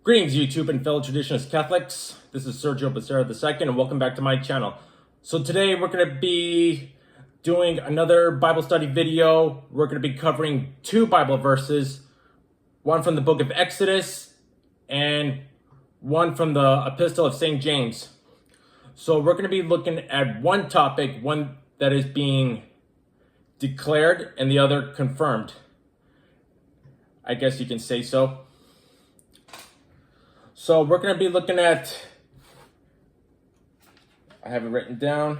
Greetings, YouTube and fellow traditionalist Catholics. This is Sergio Becerra II, and welcome back to my channel. So today we're going to be doing another Bible study video. We're going to be covering two Bible verses, one from the book of Exodus and one from the Epistle of St. James. So we're going to be looking at one topic, one that is being declared and the other confirmed. I guess you can say so. So we're going to be looking at, I have it written down,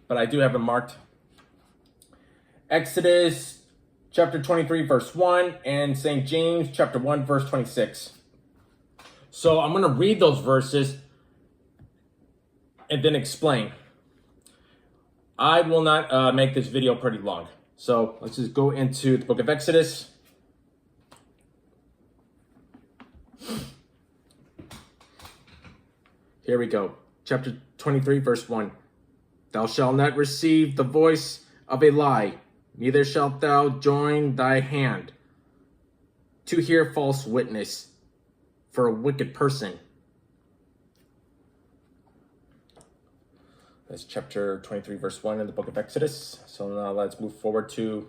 but I do have it marked. Exodus chapter 23, verse 1, and St. James chapter 1, verse 26. So I'm going to read those verses and then explain. I will not make this video pretty long. So let's just go into the book of Exodus. Here we go. Chapter 23, verse 1. Thou shalt not receive the voice of a lie, neither shalt thou join thy hand to hear false witness for a wicked person. That's chapter 23, verse 1 in the book of Exodus. So now let's move forward to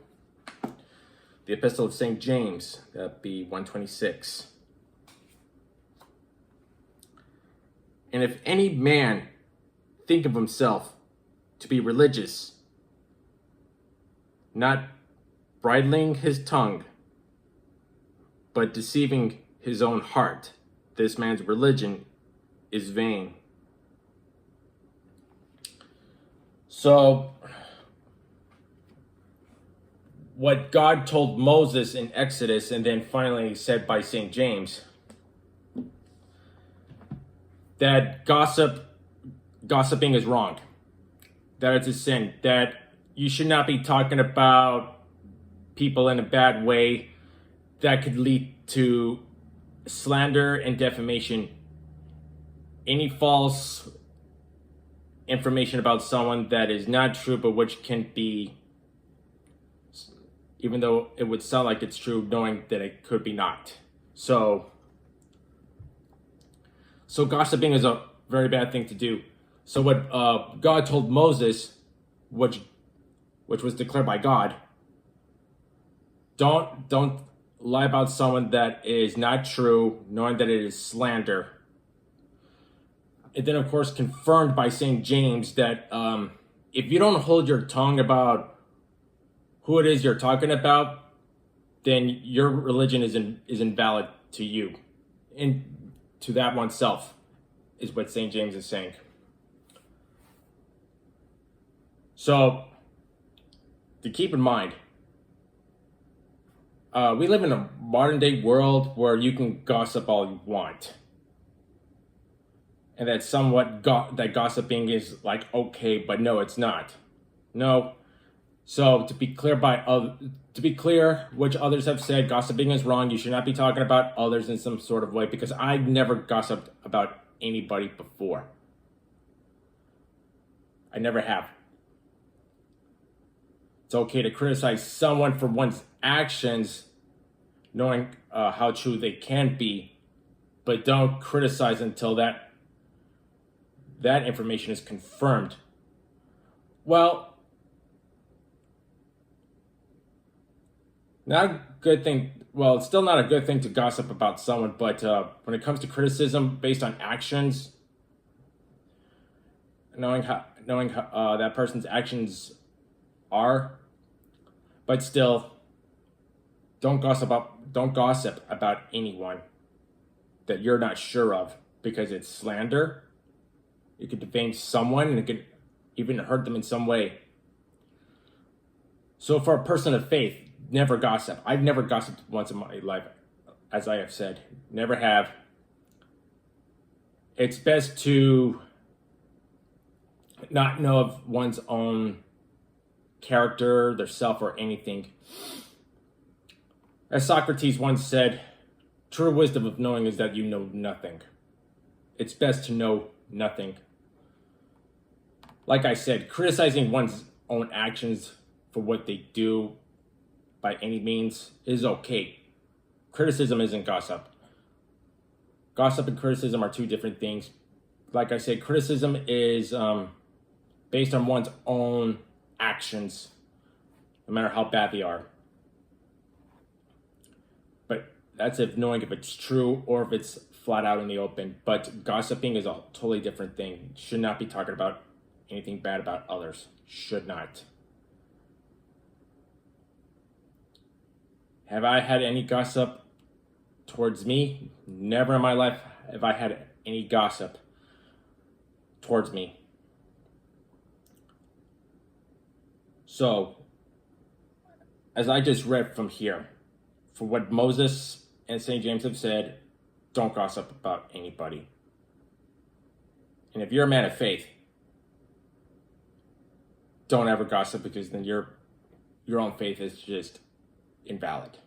the Epistle of St. James. That'd be 126. And if any man think of himself to be religious, not bridling his tongue, but deceiving his own heart, this man's religion is vain. So, what God told Moses in Exodus and then finally said by St. James, that gossiping is wrong, that it's a sin, that you should not be talking about people in a bad way that could lead to slander and defamation. Any false information about someone that is not true, but which can be, even though it would sound like it's true, knowing that it could be not. So gossiping is a very bad thing to do. So what God told Moses, which was declared by God, don't lie about someone that is not true, knowing that it is slander. And then, of course, confirmed by St. James that if you don't hold your tongue about who it is you're talking about, then your religion is invalid to you. And to that oneself is what St. James is saying. So, to keep in mind, we live in a modern day world where you can gossip all you want. And that that gossiping is like okay, but no, it's not. No. So to be clear, which others have said, gossiping is wrong. You should not be talking about others in some sort of way, because I've never gossiped about anybody before. I never have. It's okay to criticize someone for one's actions, knowing how true they can be, but don't criticize until that information is confirmed. Well, not a good thing. Well, it's still not a good thing to gossip about someone, but when it comes to criticism based on actions, knowing how that person's actions are, but still, don't gossip about anyone that you're not sure of, because it's slander. You could defame someone, and it could even hurt them in some way. So for a person of faith, never gossip. I've never gossiped once in my life, as I have said. Never have. It's best to not know of one's own character, their self, or anything. As Socrates once said, true wisdom of knowing is that you know nothing. It's best to know nothing. Like I said, criticizing one's own actions for what they do by any means is okay. Criticism isn't gossip. Gossip and criticism are two different things. Like I said, criticism is based on one's own actions, no matter how bad they are. But that's if knowing if it's true or if it's flat out in the open. But gossiping is a totally different thing. Should not be talking about anything bad about others. Should not. Have I had any gossip towards me? Never in my life have I had any gossip towards me. So, as I just read from here, for what Moses and St. James have said, don't gossip about anybody. And if you're a man of faith, don't ever gossip, because then your own faith is just invalid.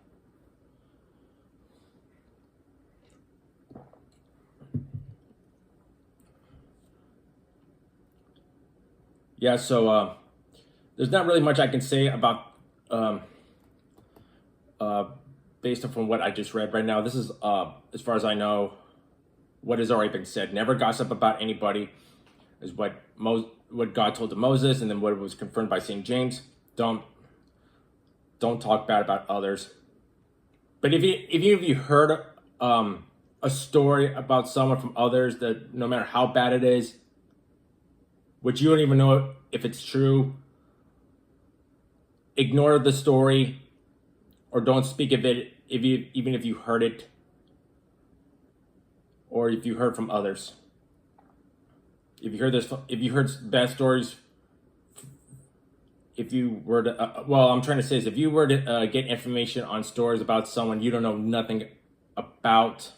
Yeah, so there's not really much I can say about based on what I just read right now. This is as far as I know, what has already been said. Never gossip about anybody is what God told to Moses, and then what was confirmed by St. James. Don't talk bad about others. But if you heard a story about someone from others, that no matter how bad it is, which you don't even know if it's true, ignore the story or don't speak of it even if you heard it or if you heard from others. If you heard bad stories, if you were to, I'm trying to say is if you were to get information on stories about someone you don't know nothing about,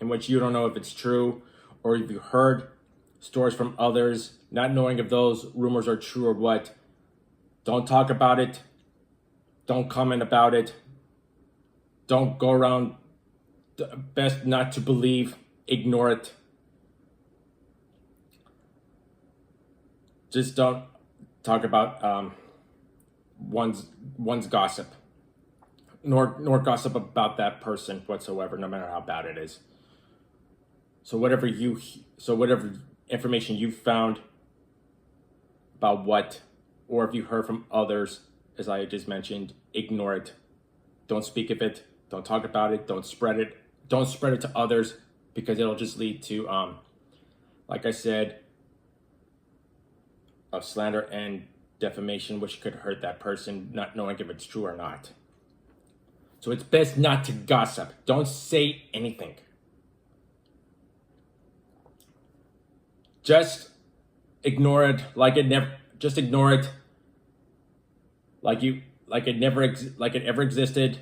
in which you don't know if it's true, or if you heard stories from others, not knowing if those rumors are true or what, don't talk about it. Don't comment about it. Don't go around. Best not to believe. Ignore it. Just don't talk about one's gossip, nor gossip about that person whatsoever, no matter how bad it is. So whatever information you found about what, or if you heard from others, as I just mentioned, ignore it. Don't speak of it. Don't talk about it. Don't spread it. Don't spread it to others, because it'll just lead to, like I said, of slander and defamation, which could hurt that person, not knowing if it's true or not. So it's best not to gossip. Don't say anything. Just ignore it like it never. Just ignore it like it never ever existed.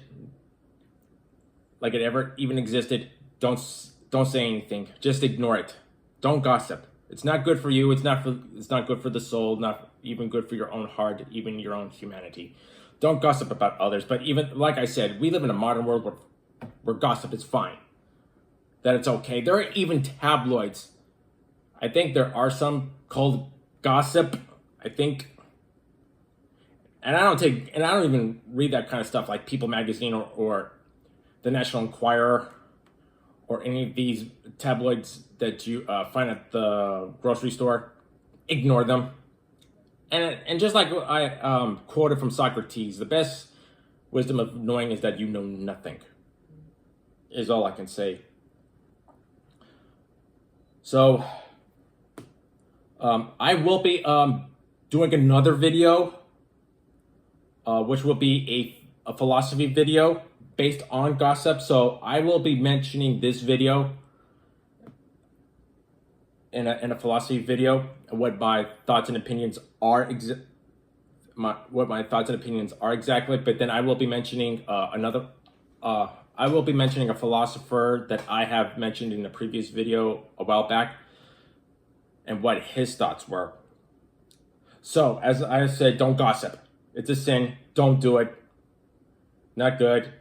Like it ever even existed. Don't say anything. Just ignore it. Don't gossip. It's not good for you. It's not good for the soul. Not even good for your own heart. Even your own humanity. Don't gossip about others. But even like I said, we live in a modern world where gossip is fine. That it's okay. There are even tabloids. I think there are some called gossip. I think, and I don't even read that kind of stuff like People Magazine or the National Enquirer or any of these tabloids that you find at the grocery store. Ignore them. And just like I quoted from Socrates, the best wisdom of knowing is that you know nothing, is all I can say. So I will be doing another video, which will be a philosophy video based on gossip. So I will be mentioning this video in a philosophy video, what my thoughts and opinions are exactly. But then I will be mentioning I will be mentioning a philosopher that I have mentioned in a previous video a while back, and what his thoughts were. So, as I said, don't gossip. It's a sin. Don't do it. Not good.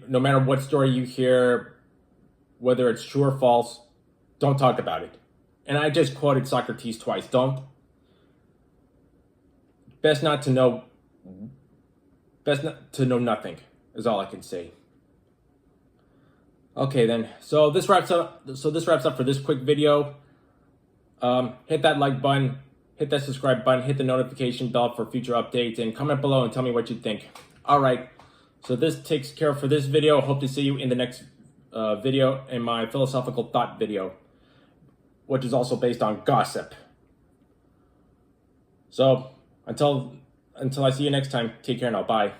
No matter what story you hear, whether it's true or false, don't talk about it. And I just quoted Socrates twice. Best not to know nothing, is all I can say. Okay then. So this wraps up for this quick video. Hit that like button, hit that subscribe button, hit the notification bell for future updates, and comment below and tell me what you think. All right. So this takes care for this video. Hope to see you in the next video, in my philosophical thought video, which is also based on gossip. So until I see you next time, take care now. Bye.